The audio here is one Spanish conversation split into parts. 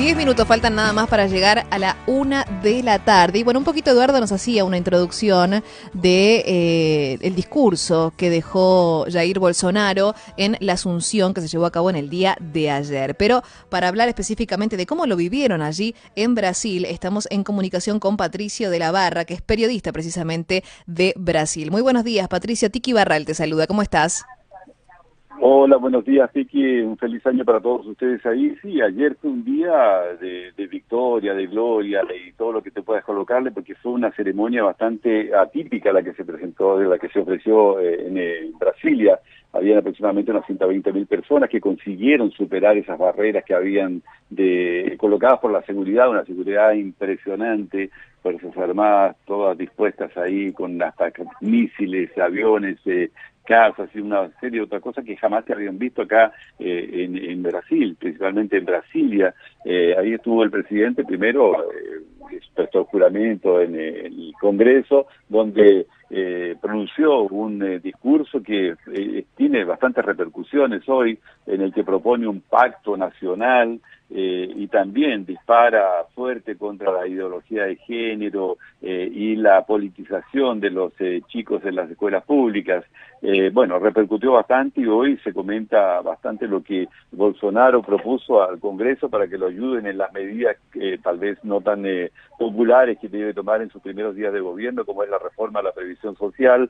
10 minutos faltan nada más para llegar a la 1 de la tarde. Y bueno, un poquito Eduardo nos hacía una introducción de el discurso que dejó Jair Bolsonaro en la Asunción que se llevó a cabo en el día de ayer. Pero para hablar específicamente de cómo lo vivieron allí en Brasil, estamos en comunicación con Patricio de la Barra, que es periodista precisamente de Brasil. Muy buenos días, Patricio. Tiki Barral te saluda. ¿Cómo estás? Hola, buenos días, Vicky. Un feliz año para todos ustedes ahí. Sí, ayer fue un día de victoria, de gloria, y todo lo que te puedas colocarle, porque fue una ceremonia bastante atípica la que se presentó, la que se ofreció en Brasilia. Habían aproximadamente unas 120.000 personas que consiguieron superar esas barreras que habían colocadas por la seguridad, una seguridad impresionante, Fuerzas Armadas, todas dispuestas ahí con hasta misiles, aviones, casas y una serie de otras cosas que jamás se habían visto acá en Brasil, principalmente en Brasilia. Ahí estuvo el presidente primero, prestó juramento en el Congreso, donde pronunció un discurso que tiene bastantes repercusiones hoy, en el que propone un pacto nacional y también dispara fuerte contra la ideología de género y la politización de los chicos en las escuelas públicas. Bueno, repercutió bastante y hoy se comenta bastante lo que Bolsonaro propuso al Congreso para que lo ayuden en las medidas tal vez no tan populares que debe tomar en sus primeros días de gobierno, como es la reforma a la previsión social,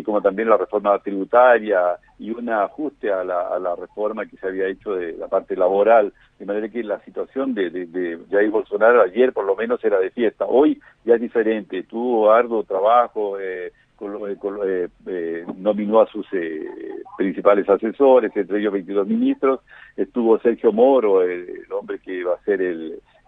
como también la reforma tributaria y un ajuste a la reforma que se había hecho de la parte laboral, de manera que la situación de Jair Bolsonaro ayer por lo menos era de fiesta. Hoy ya es diferente, tuvo arduo trabajo, nominó a sus principales asesores, entre ellos 22 ministros, estuvo Sergio Moro, el hombre que va a ser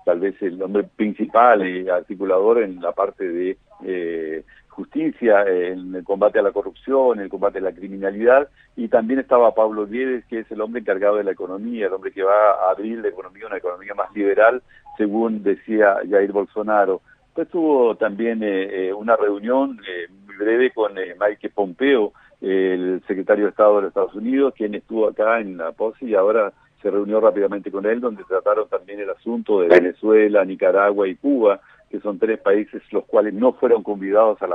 tal vez el hombre principal y articulador en la parte de justicia, en el combate a la corrupción, en el combate a la criminalidad, y también estaba Pablo Guedes, que es el hombre encargado de la economía, el hombre que va a abrir la economía, una economía más liberal, según decía Jair Bolsonaro. Pues tuvo también una reunión muy breve con Mike Pompeo, el secretario de Estado de los Estados Unidos, quien estuvo acá en la POSI y ahora se reunió rápidamente con él, donde trataron también el asunto de Venezuela, Nicaragua y Cuba, que son tres países los cuales no fueron convidados a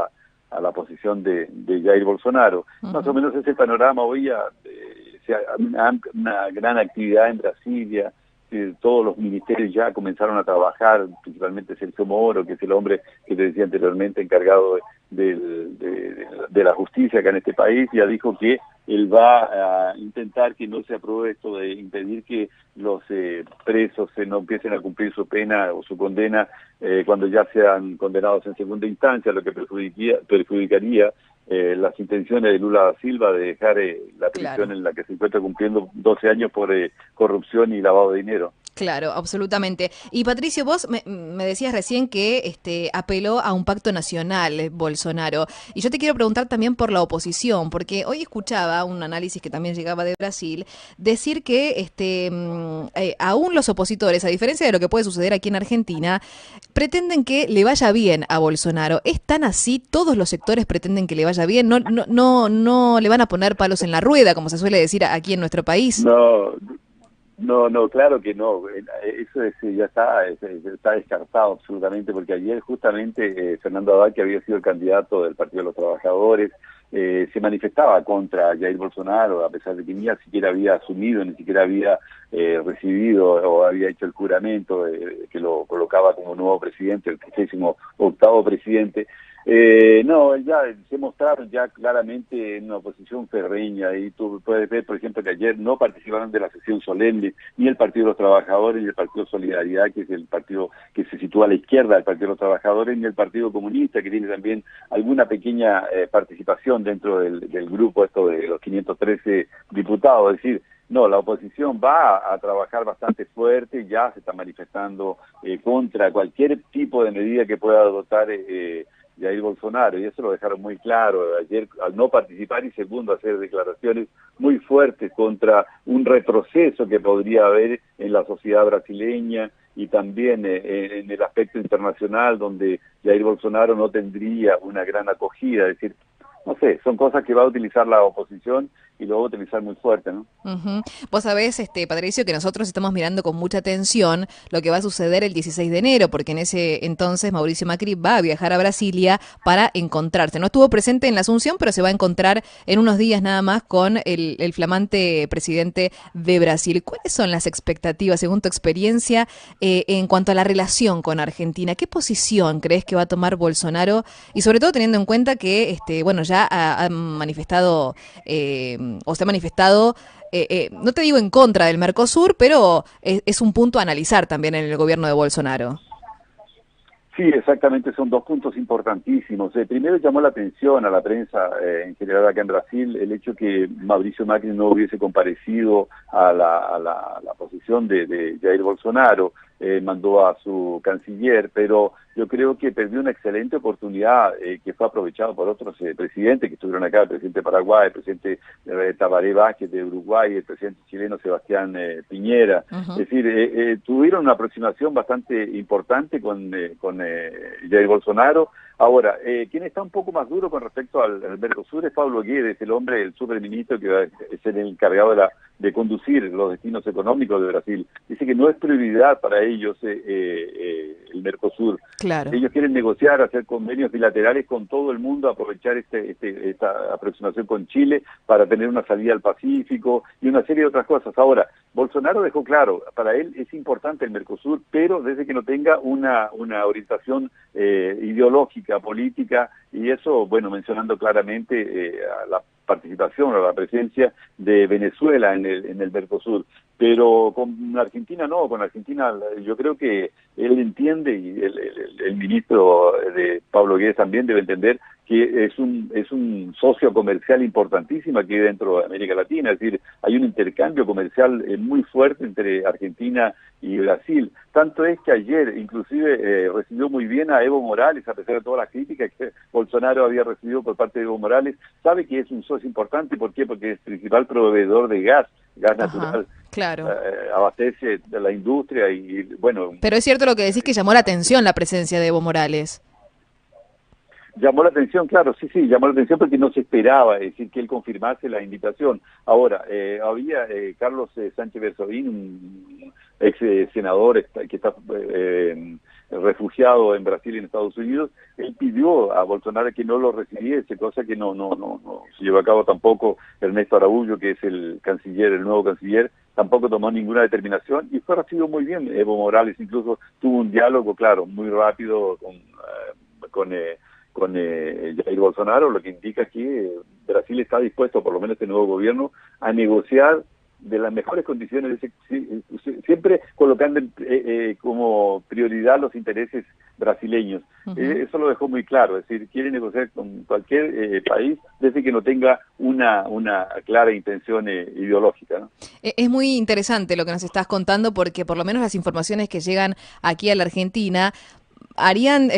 la posición de Jair Bolsonaro. Más o menos ese panorama hoy una gran actividad en Brasilia. Todos los ministerios ya comenzaron a trabajar, principalmente Sergio Moro, que es el hombre que te decía anteriormente encargado de la justicia acá en este país, ya dijo que él va a intentar que no se apruebe esto de impedir que los presos no empiecen a cumplir su pena o su condena cuando ya sean condenados en segunda instancia, lo que perjudicaría las intenciones de Lula da Silva de dejar la prisión en la que se encuentra cumpliendo 12 años por corrupción y lavado de dinero. Claro, absolutamente. Y Patricio, vos me decías recién que apeló a un pacto nacional, Bolsonaro. Y yo te quiero preguntar también por la oposición, porque hoy escuchaba un análisis que también llegaba de Brasil, decir que aún los opositores, a diferencia de lo que puede suceder aquí en Argentina, pretenden que le vaya bien a Bolsonaro. ¿Es tan así? ¿Todos los sectores pretenden que le vaya bien? ¿No le van a poner palos en la rueda, como se suele decir aquí en nuestro país? No, claro que no. Eso ya está descartado absolutamente, porque ayer justamente Fernando Haddad, que había sido el candidato del Partido de los Trabajadores, se manifestaba contra Jair Bolsonaro, a pesar de que ni siquiera había asumido, ni siquiera había recibido o había hecho el juramento que lo colocaba como nuevo presidente, el 38º presidente. No, ya se mostraron ya claramente en una oposición ferreña, y tú puedes ver, por ejemplo, que ayer no participaron de la sesión solemne ni el Partido de los Trabajadores, ni el Partido Solidaridad, que es el partido que se sitúa a la izquierda del Partido de los Trabajadores, ni el Partido Comunista, que tiene también alguna pequeña participación dentro del grupo esto de los 513 diputados. Es decir, no, la oposición va a trabajar bastante fuerte, ya se está manifestando contra cualquier tipo de medida que pueda adoptar Jair Bolsonaro, y eso lo dejaron muy claro ayer al no participar, y segundo, hacer declaraciones muy fuertes contra un retroceso que podría haber en la sociedad brasileña y también en el aspecto internacional, donde Jair Bolsonaro no tendría una gran acogida. Es decir, no sé, son cosas que va a utilizar la oposición y lo va a utilizar muy fuerte, ¿no? Ujú. Vos sabés, Patricio, que nosotros estamos mirando con mucha atención lo que va a suceder el 16 de enero, porque en ese entonces Mauricio Macri va a viajar a Brasilia para encontrarse. No estuvo presente en la Asunción, pero se va a encontrar en unos días nada más con el flamante presidente de Brasil. ¿Cuáles son las expectativas, según tu experiencia, en cuanto a la relación con Argentina? ¿Qué posición crees que va a tomar Bolsonaro? Y sobre todo teniendo en cuenta que, bueno, ya ha manifestado o se ha manifestado, no te digo en contra del Mercosur, pero es un punto a analizar también en el gobierno de Bolsonaro. Sí, exactamente, son dos puntos importantísimos. Primero llamó la atención a la prensa en general acá en Brasil el hecho que Mauricio Macri no hubiese comparecido a la posición de Jair Bolsonaro, mandó a su canciller, pero yo creo que perdió una excelente oportunidad que fue aprovechado por otros presidentes que estuvieron acá, el presidente de Paraguay, el presidente Tabaré Vázquez de Uruguay, el presidente chileno Sebastián Piñera. Uh-huh. Es decir, tuvieron una aproximación bastante importante con Jair Bolsonaro. Ahora, quien está un poco más duro con respecto al Mercosur es Pablo Guedes, el hombre, el superministro que va a ser el encargado de conducir los destinos económicos de Brasil. Dice que no es prioridad para ellos el Mercosur. Claro. Ellos quieren negociar, hacer convenios bilaterales con todo el mundo, aprovechar esta aproximación con Chile para tener una salida al Pacífico y una serie de otras cosas. Ahora, Bolsonaro dejó claro, para él es importante el Mercosur, pero desde que no tenga una orientación ideológica, política, y eso, bueno, mencionando claramente a la participación o la presencia de Venezuela en el Mercosur. Pero con Argentina no, con Argentina yo creo que él entiende, y el ministro de Pablo Guedes también debe entender que es un socio comercial importantísimo aquí dentro de América Latina, es decir, hay un intercambio comercial muy fuerte entre Argentina y Brasil. Tanto es que ayer inclusive recibió muy bien a Evo Morales, a pesar de todas las críticas que Bolsonaro había recibido por parte de Evo Morales, sabe que es un socio importante. ¿Por qué? Porque es principal proveedor de gas natural. Claro. Abastece de la industria y bueno. Pero es cierto lo que decís, que llamó la atención la presencia de Evo Morales. Llamó la atención, claro, sí, llamó la atención porque no se esperaba, es decir, que él confirmase la invitación. Ahora, había Carlos Sánchez Berzovín, un ex senador que está refugiado en Brasil y en Estados Unidos. Él pidió a Bolsonaro que no lo recibiese, cosa que no se llevó a cabo tampoco. Ernesto Araújo, que es el canciller, el nuevo canciller, tampoco tomó ninguna determinación y fue recibido muy bien. Evo Morales incluso tuvo un diálogo, claro, muy rápido con Jair Bolsonaro, lo que indica que Brasil está dispuesto, por lo menos este nuevo gobierno, a negociar de las mejores condiciones, siempre colocando como prioridad los intereses brasileños. Uh-huh. Eso lo dejó muy claro, es decir, quiere negociar con cualquier país desde que no tenga una clara intención ideológica, ¿no? Es muy interesante lo que nos estás contando, porque por lo menos las informaciones que llegan aquí a la Argentina harían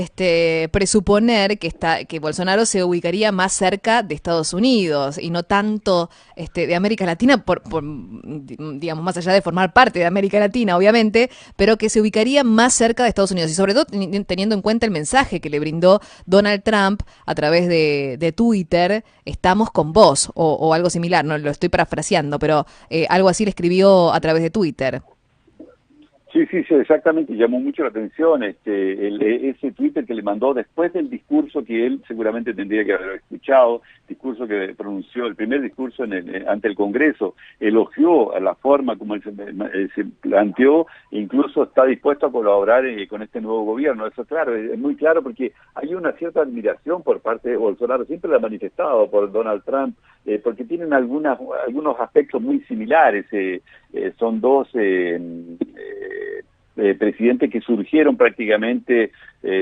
presuponer que Bolsonaro se ubicaría más cerca de Estados Unidos y no tanto de América Latina, por digamos, más allá de formar parte de América Latina, obviamente, pero que se ubicaría más cerca de Estados Unidos, y sobre todo teniendo en cuenta el mensaje que le brindó Donald Trump a través de Twitter: estamos con vos, o algo similar. No lo estoy parafraseando, pero algo así le escribió a través de Twitter. Sí, exactamente, llamó mucho la atención ese Twitter que le mandó después del discurso que él seguramente tendría que haber escuchado, discurso que pronunció, el primer discurso ante el Congreso. Elogió a la forma como él se planteó, e incluso está dispuesto a colaborar con este nuevo gobierno. Eso, claro, es muy claro, porque hay una cierta admiración por parte de Bolsonaro, siempre la ha manifestado por Donald Trump, porque tienen algunos aspectos muy similares. Son dos presidentes que surgieron prácticamente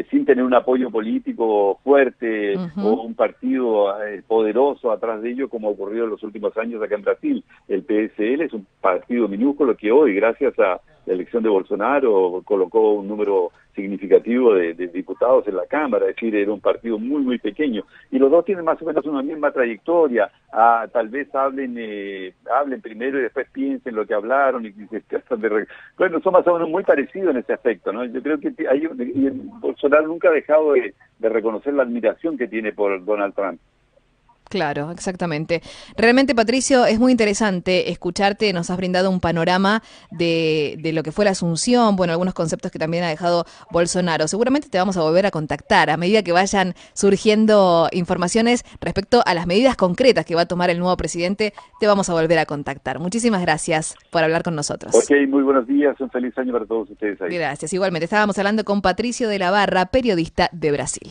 sin tener un apoyo político fuerte, uh-huh, o un partido poderoso atrás de ellos, como ha ocurrido en los últimos años acá en Brasil. El PSL es un partido minúsculo que hoy, gracias a la elección de Bolsonaro, colocó un número significativo de diputados en la Cámara, es decir, era un partido muy pequeño, y los dos tienen más o menos una misma trayectoria. Tal vez hablen primero y después piensen lo que hablaron, bueno, son más o menos muy parecidos en ese aspecto, ¿no? Yo creo que Bolsonaro nunca ha dejado de reconocer la admiración que tiene por Donald Trump. Claro, exactamente. Realmente, Patricio, es muy interesante escucharte. Nos has brindado un panorama de lo que fue la Asunción, bueno, algunos conceptos que también ha dejado Bolsonaro. Seguramente te vamos a volver a contactar a medida que vayan surgiendo informaciones respecto a las medidas concretas que va a tomar el nuevo presidente. Te vamos a volver a contactar. Muchísimas gracias por hablar con nosotros. Ok, muy buenos días, un feliz año para todos ustedes ahí. Gracias. Igualmente, estábamos hablando con Patricio de la Barra, periodista de Brasil.